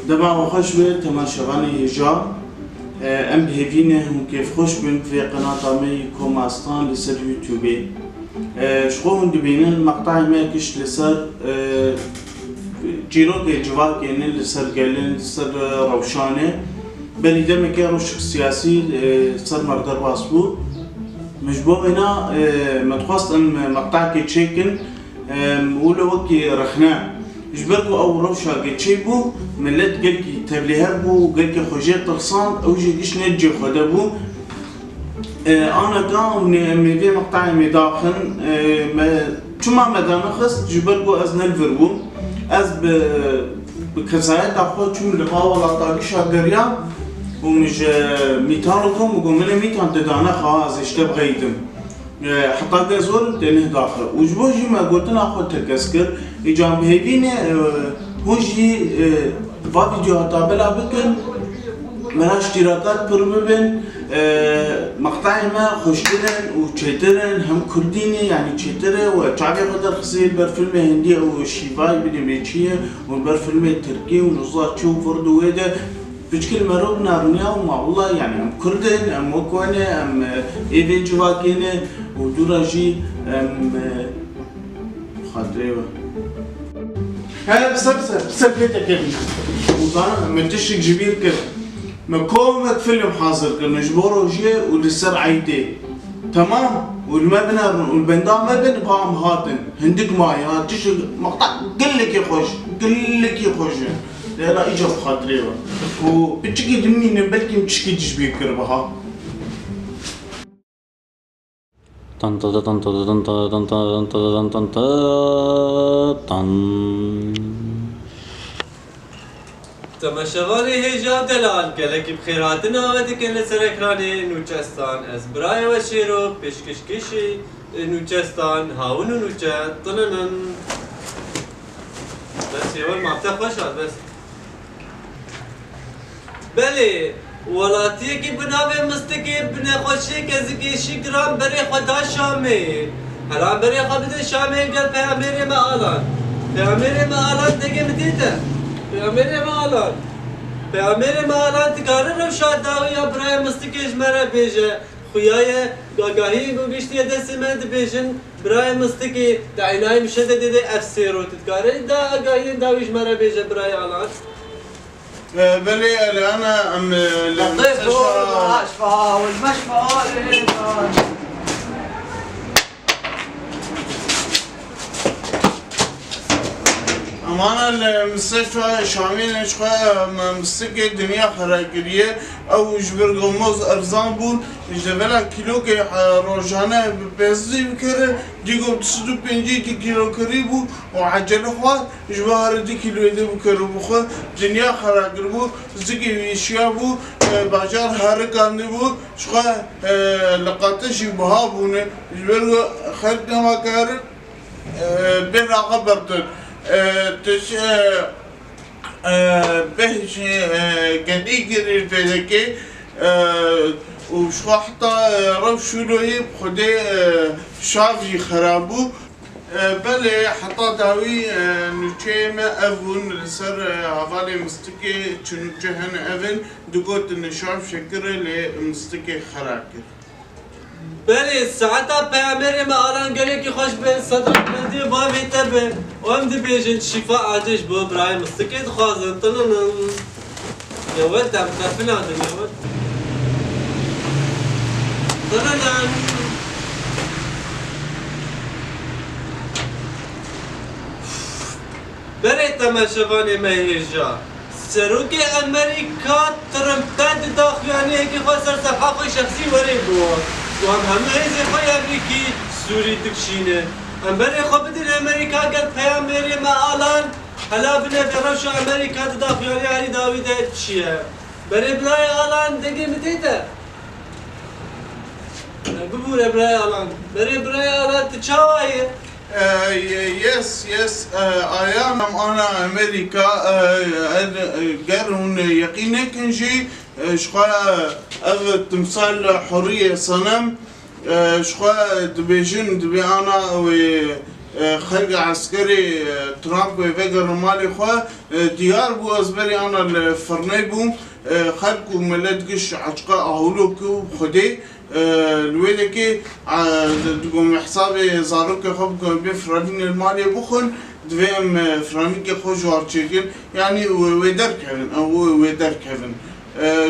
دبا وخش به تماشاوانی هجا ام بهفینه هم کیف خوش بن في قناة مي كوماستان لسر يوتيوبي شخوهم دبينن مقطع ما كش لسر جيروك جواك يعني لسر قالين لسر روشانه بلي دمك روش سياسي سر مردر واسبو مجبور هنا متخصص ام مقطع كي تشيكن ولا وكي رخنا جبركو او روشا كتشيبو ملت قلكي تبليهربو قلكي خوجي طرسان او جيش نجي خدبو انا كان من في مقطع مداخن شما مدانا خست جبركو از نلفربو از بكسايت اخو شو لقا ولا طاقشا قريا ومش ميتانكم وقوم من ميتان تدانا خلاص اشتب غيدم حتى جزور تنه داخل وجبوجي ما قلتنا اخو تكسكر اجام هيبينه هوجي فيديو هتا بلا بكن من اشتراكات بربن مقطع ما خوشترن وتشترن هم كرديني يعني تشتره وشعبي قدر خسير برفيلم هندي او شيفاي بالامريكيه وبرفيلم تركي ونصات تشوف فردو ويدا بشكل مروب نارنيا وما والله يعني ام كردن ام وكونه ام ايفين جواكينه ودوراجي ام خاطريوه هذا بس بيتك يا وضانا منتشك جبير كده مكومك فيلم حاضر كنا جبورو جي ولسر عيدي تمام والمبنى والبندام مبنى بام هاتن هندق ماي هاتش مقطع قلك يا خوش قلك يا خوش لا اجا بخاطريوه وبتشكي دمي نبلكي متشكي جبير كربها طن طن طن طن طن طن طن طن طن تماشاوانی هجا دلال گلکی بخیراتنا آمده که لسر اکرانی نوچستان از برای و شیرو پیشکشکشی نوچستان هاون و نوچه طننن بس یوال مابتا خوشاد بس بله ولاتیه که بناوه مستقی بنا خوشی که زگیشی گرام بری خدا شامی هرام بری خبده شامی گل پیامیر ما آلان پیامیر ما آلان دیگه مدیده پیامیر ما آلان تکاره رو شاد داوی یا برای مستقیش مرا بیجه خویای گاهی گوشتی دستی من بیجن برای مستقی دعینای مشده دیده افسیرو تکاره دا گاهی داویش مرا بیجه برای آلان بلي انا ام المستشفى والمشفى امانه المستشفى شامل شخوا مستقي الدنيا خراجريه او جبر قموز ارزان بون جبلا كيلو كي روجانه بيزي بكره ديغو 250 كيلو قريبو وعجله خوا جبار دي كيلو يدي بكره بخو دنيا خراجربو زكي يشيابو بازار هرقاندي بو شخوا لقاتش بهابون جبر خدمه كار بين خبرت تش بهش قديقر الفلكي وشو حتى روشو له بخدي شافي خرابو بله حتى داوي نوچه افون لسر حوالي مستكي چنوچه هن افن دقوت نشاف شكر لمستكي خراكر بله ساعتا پیامیر ما آلان گله کی خوش به صدر مندی با میتبه و هم دی بیجن شفا عاجش بو برای مستقید خوازن طنن یا ولد هم کافنا دن یا ولد طنن بله تماشاوانی مهیجا سروک امریکا ترمپت داخلانی که خواست سر صفحه خوی شخصی وری بود و هم همه هزی خوی امریکی سوری تکشینه هم بره خواه بدین امریکا گرد پیامبری ما آلان هلا بنه روش امریکا داخلانی هری داویده چیه بره برای آلان دیگه مدیده ببوره برای آلان بره برای آلان تچاوایه يس ايام انا امريكا قرون يقينا كان شيء شخوا تمثال حريه صنم شخوا دبيجن دبي انا خلق عسكري ترامب وفيجر مالي خوا ديار بو أزبري أنا الفرني بو خلق وملت قش عشقاء أهولوكو خدي الويدكي تقوم حسابي زاروك خب بفرانين المالي بخن دوام فرانيك خوش وارتشيكن يعني ويدر كيفن أو ويدر كيفن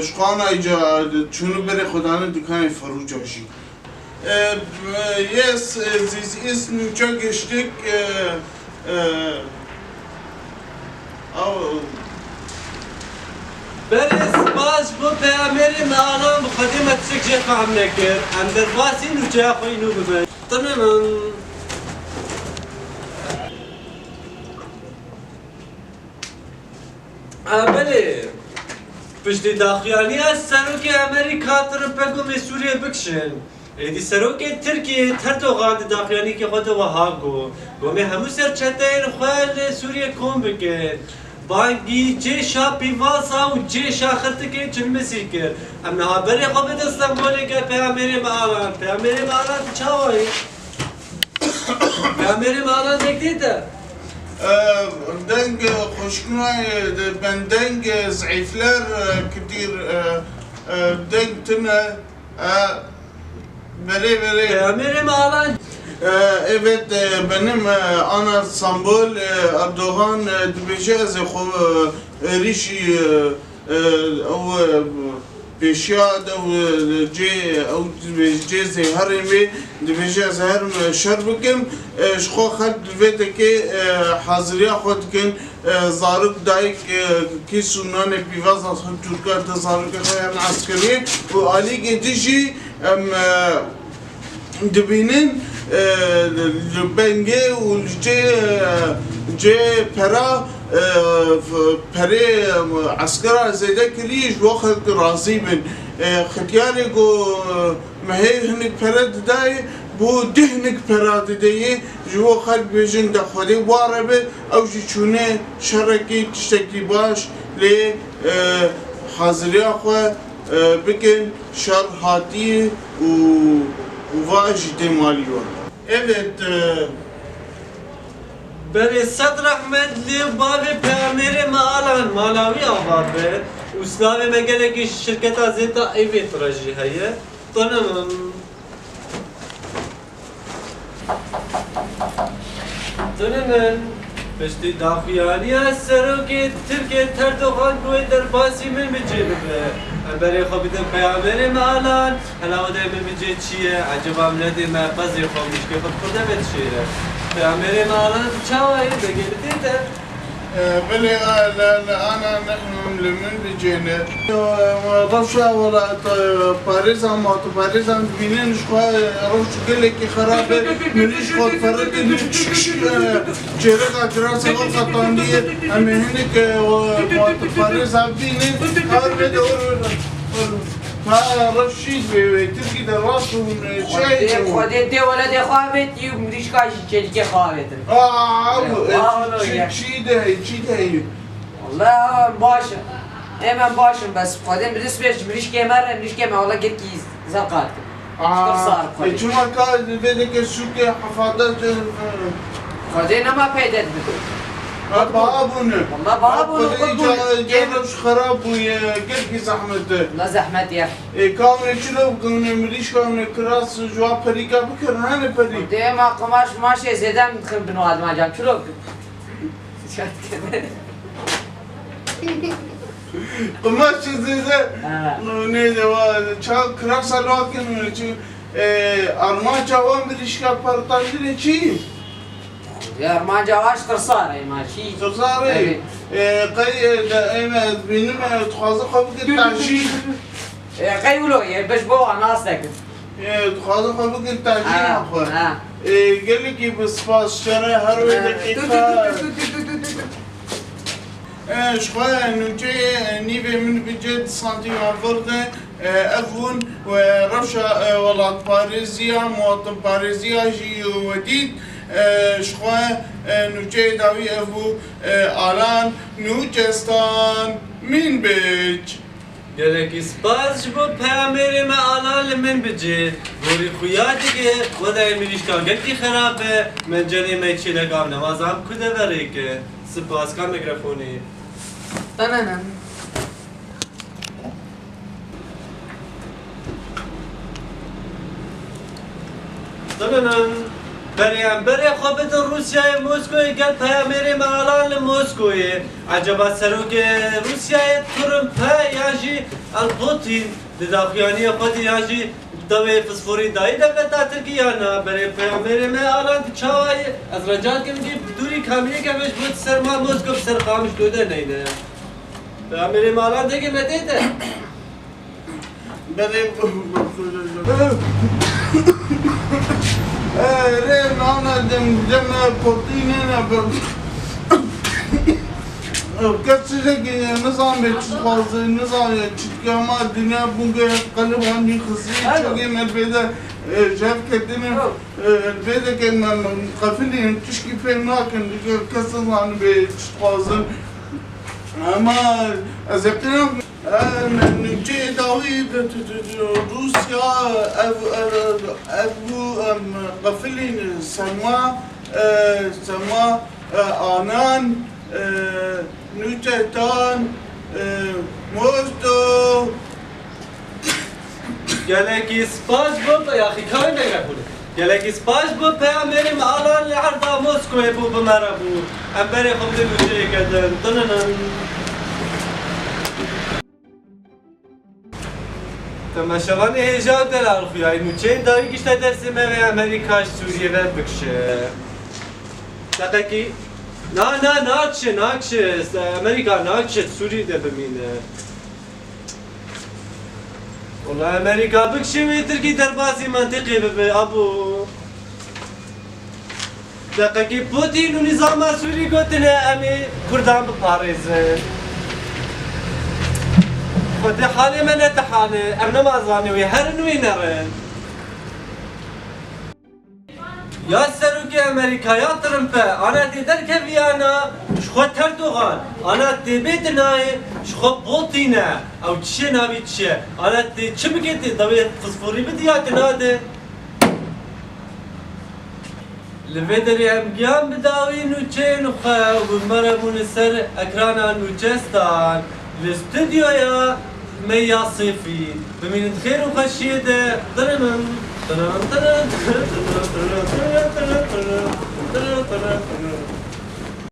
شقانا إجا شنو بري خدانا دكان فروجاشي yes, this is New Stück برس باش بو پیامبری معلوم بخدمت شکل فهم نکرد اندر باسی نوچه خوی نو ببین تمام بله پشت داخلی از سروک امریکا ترپگو به سوریه بکشن ایدی سروک ترکیه ترتو غاند داخلی که خود و هاگو گومی همو سر چتین خوال سوریه کن بکن بانگی جیشا پیواسا و جیشا خرتکی چلمسی کرد ام نها بری خوب دستم بولی که پیامبری معلان چاوی پیامبری معلان دکتیده دنگ خوشنوی بندنگ زعیفلر كتير دنگ تنه بری پیامبری معلان evet benim ana İstanbul Erdoğan dibece az xo rişi او بشياد او جي او جي زهرمي دبيجي زهرم شربكم شخو خد فيتكي حاضريا خدكن زارق دايك كي سنان بيواز تركا تزارق خيام عسكري وعلي جديجي ام دبينن بنگه و جي پرا پره عسكرا زيدا كريش وقت راضي من ختياري جو مهي هنك پرد داي بو دهنك پراد داي جو خلق بيجن دخولي واربه او جي چونه شركي تشتكي باش لي حاضري اخوة بكن شر هاتي و واج دماليون evet بله صدر احمد لی بابی پیامبری معلان مالاوی آبابه اسلامی مگه کی شرکت زیتا ایوی تراجی هیه تنم پشتی داخیانی از سروکی ترکیه تردوغان کوی در باسی من بجیبه برای خوابیدن پیامبری معلان حالا وده من بجید چیه عجب عملتی محفظی خوابیش که خود کرده بید چیه پیامبری معلان چاوایی بگیردیده بلي انا نحن لمن بجينا رفشة ولا باريس ما باريس بينين شو روش قلك خراب مليش خد فرق جرقة دراسة وقطانية أما هناك باريس بينين هذا رشيد تركي دراس شيء خودت دی ولد خوابت یو مریش کاش چلکه خوابت چی ده والله باشه من باشم بس خودم برس بیش مریش که والله گرکی زرقات چون کار بده که سوک حفاظت خودی نما پیدا بکن بابونه والله بابونه جربش خراب ويا زحمته لا زحمت يا كامل شنو قلنا مليش كامل كراس جواب فريقه بكر هاني فريق ديما قماش ماشي زيدان دخل بنواد ما جاب شنو قماش زيدان نيزه وشا كراس لكن ارما جواب مليش كا برطاندي شي يا ما جواش ترصاري ماشي ترصاري قي دائما بينما تخاز خبك التعجيل قي ولو باش بو ناس لكن تخاز خبك التعجيل اخو قال لك بصفاص شرى هروي دقيقه شخوة نجي نيبي من بجد سنتي وفرده أفون ورفشة ولاد باريزيا مواطن باريزيا جي وديد شخوة نجي داوي أفو آلان نوجستان من بيج گلکی سپاس بو پیامبر ما آلان من بجید گوری خویاتی که وضع میریشکان گلکی خرابه من جنی میچی لگام نمازم کده بری که سپاس کا میکروفونی تننن دننن بریم خوابت روسیای مسکوی گل پیامبر ما آلان مسکوی عجبا سروک روسیای ترمپ یاجی الپوتین داخیانی خودی یاجی دوی فسفوری دایی دولت ترکیه نه برای پیامبر ما آلان چاوی از رجال که میگی دوری کامیه که مش بود سرما مسکو سر خامش دوده نیده پیامبر ما آلان دیگه مدیده بله ریم نانا دم پوتینه نبود کسی که نظام چیزی نظام چیزی ما دنیا بونگه قلب همی خسی چگه من بیدا جاب کردیم بیدا که من قفلی تشکی فهم نکن دیگه کسی زن به چیزی اما از ابتدا نجی داوی روسیا ابو قفلی سما آنان نوچتان موستو گلکی سپاس بو یا اخی کاری نگرفونه گلکی سپاس بو پیامبر ما آلان لحظه مسکوی بو بمره بو ام بری خوب دیگه کردن تننن تماشاوان هجاب دلال خویای نوچه داری گشته درسی موی امریکاش سوریه و بکشه دقیقی ناکشه امریکا ناکشه سوریه ده بمینه والله امریکا بکشه و ترکی در بازی منطقی ببه ابو دقیقی پوتین و نظام سوری گوتنه امی کردان بپاريزن خود حالی من اتحاله ام نمازانی وی هر نوی نرن یا سروکی امریکا یا ترمپه آنا دیدر که ویانا شخو تردوغان آنا دی بیت نای شخو بولتینه او چیه ناوی چیه آنا دی چه بگیتی دوی فسفوری بدیات ناده لفه داری هم گیان بداوی نوچه نخواه و بمرمون سر اکرانا نوچستان الاستوديو ميا صيفي بمين خير وخشيده درنن